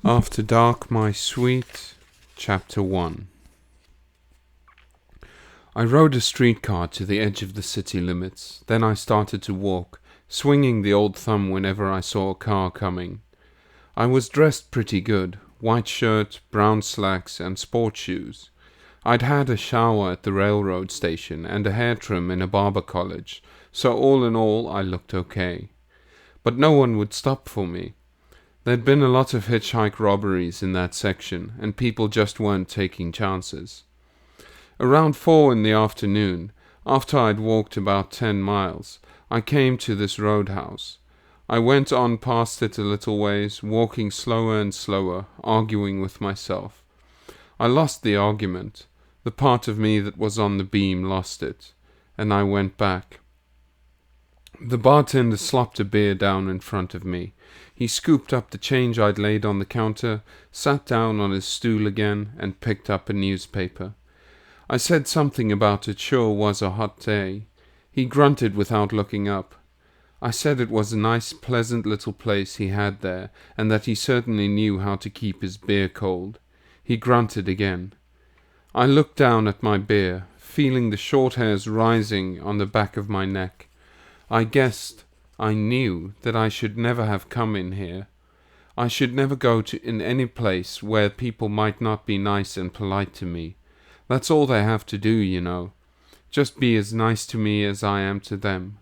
After Dark, My Sweet, Chapter 1. I rode a streetcar to the edge of the city limits. Then I started to walk, swinging the old thumb whenever I saw a car coming. I was dressed pretty good, white shirt, brown slacks, and sports shoes. I'd had a shower at the railroad station and a hair trim in a barber college, so all in all I looked okay. But no one would stop for me. There'd been a lot of hitchhike robberies in that section, and people just weren't taking chances. Around 4 in the afternoon, after I'd walked about 10 miles, I came to this roadhouse. I went on past it a little ways, walking slower and slower, arguing with myself. I lost the argument. The part of me that was on the beam lost it, and I went back. The bartender slopped a beer down in front of me. He scooped up the change I'd laid on the counter, sat down on his stool again, and picked up a newspaper. I said something about it sure was a hot day. He grunted without looking up. I said it was a nice, pleasant little place he had there, and that he certainly knew how to keep his beer cold. He grunted again. I looked down at my beer, feeling the short hairs rising on the back of my neck. I knew that I should never have come in here. I should never go in any place where people might not be nice and polite to me. That's all they have to do, you know. Just be as nice to me as I am to them.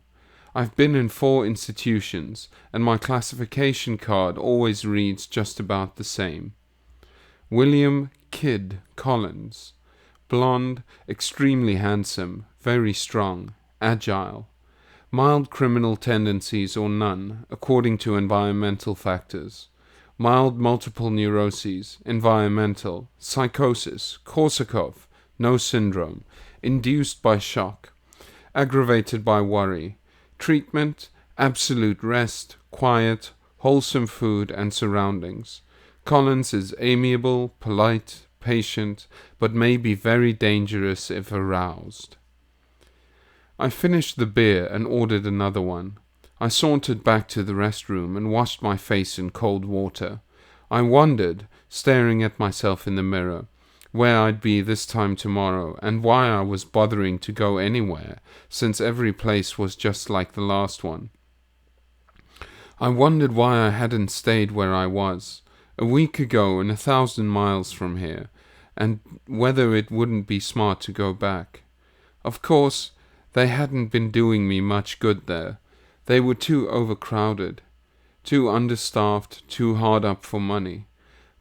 I've been in 4 institutions, and my classification card always reads just about the same. William Kid Collins. Blonde, extremely handsome, very strong, agile. Mild criminal tendencies or none, according to environmental factors. Mild multiple neuroses, environmental, psychosis, Korsakoff, no syndrome, induced by shock, aggravated by worry. Treatment, absolute rest, quiet, wholesome food and surroundings. Collins is amiable, polite, patient, but may be very dangerous if aroused. I finished the beer and ordered another one. I sauntered back to the restroom and washed my face in cold water. I wondered, staring at myself in the mirror, where I'd be this time tomorrow and why I was bothering to go anywhere, since every place was just like the last one. I wondered why I hadn't stayed where I was, a week ago and 1,000 miles from here, and whether it wouldn't be smart to go back. Of course, they hadn't been doing me much good there. They were too overcrowded, too understaffed, too hard up for money.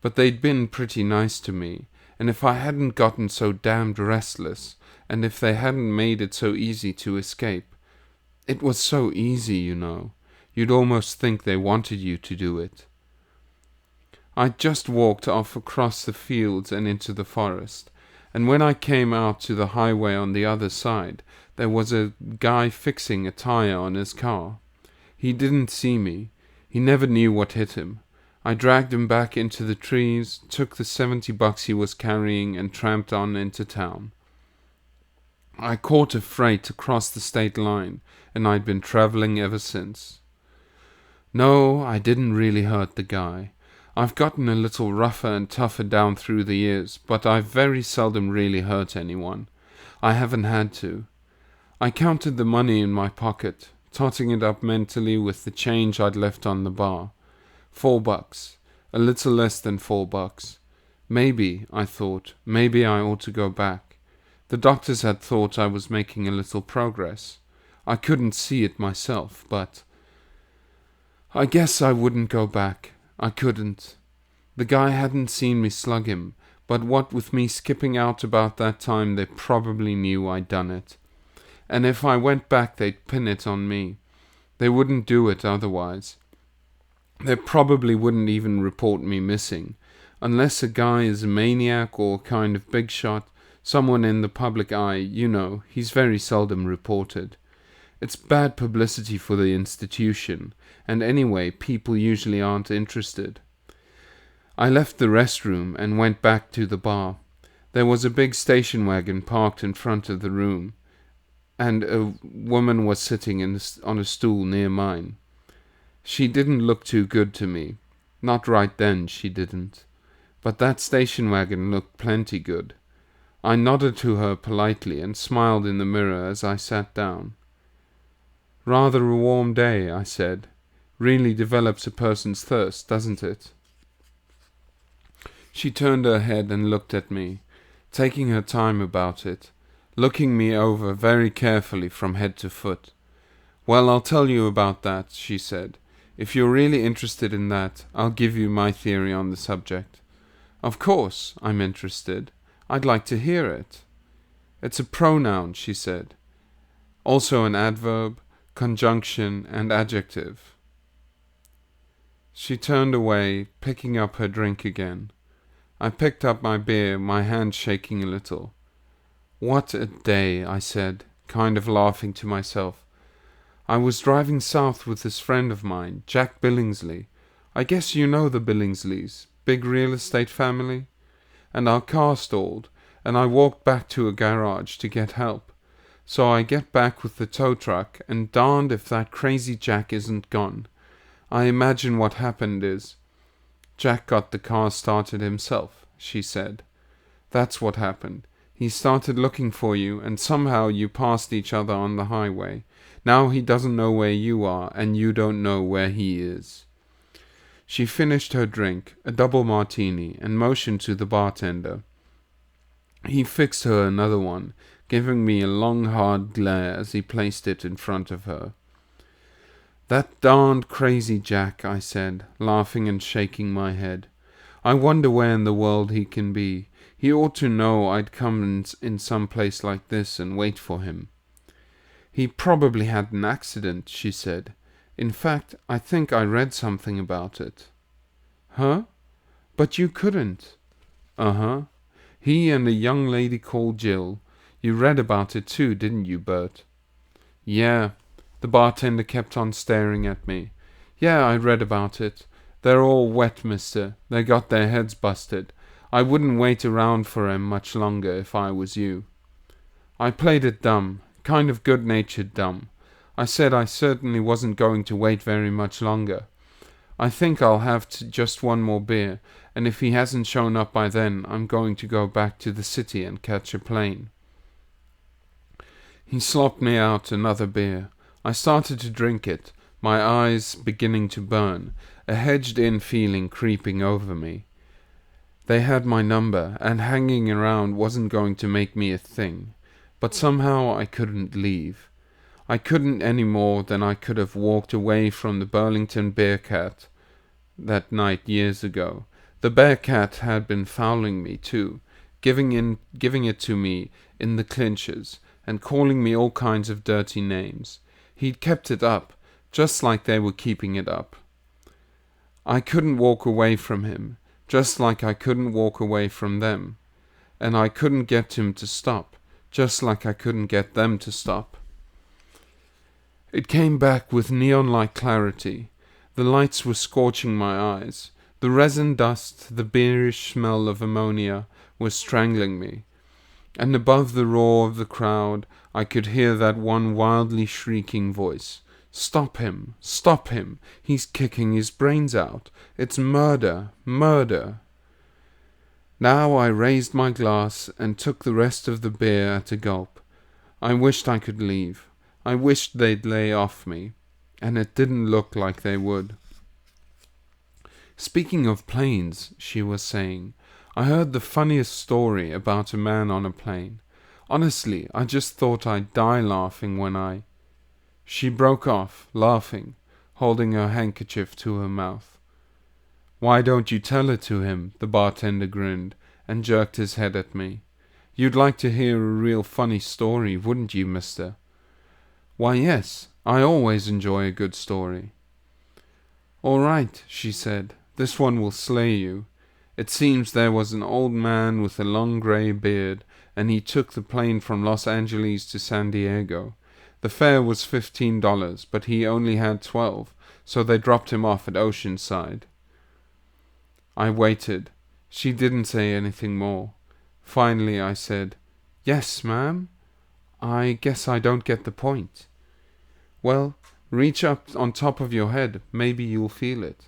But they'd been pretty nice to me, and if I hadn't gotten so damned restless, and if they hadn't made it so easy to escape. It was so easy, you know. You'd almost think they wanted you to do it. I'd just walked off across the fields and into the forest, and when I came out to the highway on the other side, there was a guy fixing a tire on his car. He didn't see me. He never knew what hit him. I dragged him back into the trees, took the $70 he was carrying, and tramped on into town. I caught a freight across the state line, and I'd been traveling ever since. No, I didn't really hurt the guy. I've gotten a little rougher and tougher down through the years, but I've very seldom really hurt anyone. I haven't had to. I counted the money in my pocket, totting it up mentally with the change I'd left on the bar. $4, a little less than $4. Maybe, I thought, maybe I ought to go back. The doctors had thought I was making a little progress. I couldn't see it myself, but I guess I wouldn't go back. I couldn't. The guy hadn't seen me slug him, but what with me skipping out about that time, they probably knew I'd done it. And if I went back, they'd pin it on me. They wouldn't do it otherwise. They probably wouldn't even report me missing. Unless a guy is a maniac or a kind of big shot, someone in the public eye, you know, he's very seldom reported. It's bad publicity for the institution, and anyway, people usually aren't interested. I left the restroom and went back to the bar. There was a big station wagon parked in front of the room, and a woman was sitting on a stool near mine. She didn't look too good to me. Not right then, she didn't. But that station wagon looked plenty good. I nodded to her politely and smiled in the mirror as I sat down. Rather a warm day, I said. Really develops a person's thirst, doesn't it? She turned her head and looked at me, taking her time about it, looking me over very carefully from head to foot. Well, I'll tell you about that, she said. If you're really interested in that, I'll give you my theory on the subject. Of course, I'm interested. I'd like to hear it. It's a pronoun, she said. Also an adverb, conjunction, and adjective. She turned away, picking up her drink again. I picked up my beer, my hand shaking a little. What a day, I said, kind of laughing to myself. I was driving south with this friend of mine, Jack Billingsley. I guess you know the Billingsleys, big real estate family? And our car stalled, and I walked back to a garage to get help. So I get back with the tow truck, and darned if that crazy Jack isn't gone. I imagine what happened is, Jack got the car started himself, she said. That's what happened. He started looking for you, and somehow you passed each other on the highway. Now he doesn't know where you are, and you don't know where he is. She finished her drink, a double martini, and motioned to the bartender. He fixed her another one, giving me a long hard glare as he placed it in front of her. That darned crazy Jack, I said, laughing and shaking my head. I wonder where in the world he can be. He ought to know I'd come in some place like this and wait for him. He probably had an accident, she said. In fact, I think I read something about it. Huh? But you couldn't. Uh-huh. He and a young lady called Jill. You read about it too, didn't you, Bert? Yeah. The bartender kept on staring at me. Yeah, I read about it. They're all wet, mister. They got their heads busted. I wouldn't wait around for 'em much longer if I was you. I played it dumb, kind of good-natured dumb. I said I certainly wasn't going to wait very much longer. I think I'll have just one more beer, and if he hasn't shown up by then, I'm going to go back to the city and catch a plane. He slopped me out another beer. I started to drink it, my eyes beginning to burn, a hedged-in feeling creeping over me. They had my number, and hanging around wasn't going to make me a thing, but somehow I couldn't leave. I couldn't any more than I could have walked away from the Burlington Bearcat that night years ago. The Bearcat had been fouling me too, giving it to me in the clinches, and calling me all kinds of dirty names. He'd kept it up, just like they were keeping it up. I couldn't walk away from him, just like I couldn't walk away from them. And I couldn't get him to stop, just like I couldn't get them to stop. It came back with neon-like clarity. The lights were scorching my eyes. The resin dust, the beerish smell of ammonia, was strangling me. And above the roar of the crowd, I could hear that one wildly shrieking voice. Stop him! Stop him! He's kicking his brains out! It's murder! Murder! Now I raised my glass and took the rest of the beer at a gulp. I wished I could leave. I wished they'd lay off me. And it didn't look like they would. Speaking of planes, she was saying, I heard the funniest story about a man on a plane. Honestly, I just thought I'd die laughing when I... She broke off, laughing, holding her handkerchief to her mouth. Why don't you tell it to him? The bartender grinned and jerked his head at me. You'd like to hear a real funny story, wouldn't you, mister? Why, yes, I always enjoy a good story. All right, she said, this one will slay you. It seems there was an old man with a long grey beard, and he took the plane from Los Angeles to San Diego. The fare was $15, but he only had 12, so they dropped him off at Oceanside. I waited. She didn't say anything more. Finally I said, Yes, ma'am? I guess I don't get the point. Well, reach up on top of your head. Maybe you'll feel it.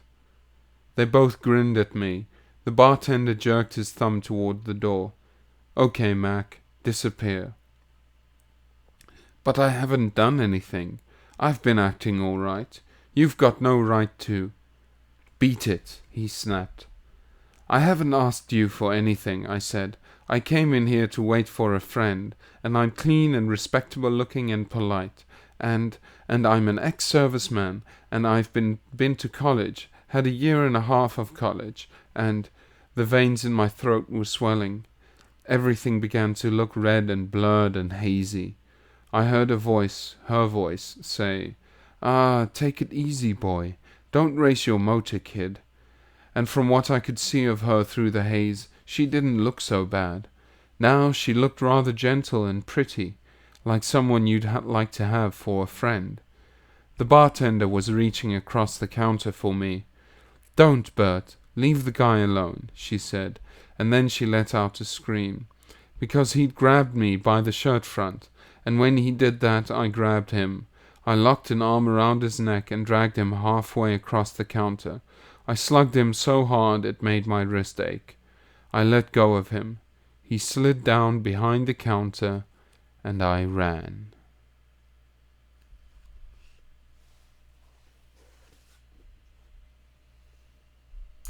They both grinned at me. The bartender jerked his thumb toward the door. "Okay, Mac, disappear." "But I haven't done anything. I've been acting all right. You've got no right to—" "Beat it," he snapped. "I haven't asked you for anything," I said. "I came in here to wait for a friend, and I'm clean and respectable looking and polite, and I'm an ex-serviceman, and I've been to college, had a year and a half of college, and—" The veins in my throat were swelling. Everything began to look red and blurred and hazy. I heard a voice, her voice, say, "Ah, take it easy, boy. Don't race your motor, kid." And from what I could see of her through the haze, she didn't look so bad. Now she looked rather gentle and pretty, like someone you'd like to have for a friend. The bartender was reaching across the counter for me. "Don't, Bert. Leave the guy alone," she said, and then she let out a scream. Because he'd grabbed me by the shirt front, and when he did that, I grabbed him. I locked an arm around his neck and dragged him halfway across the counter. I slugged him so hard it made my wrist ache. I let go of him. He slid down behind the counter, and I ran.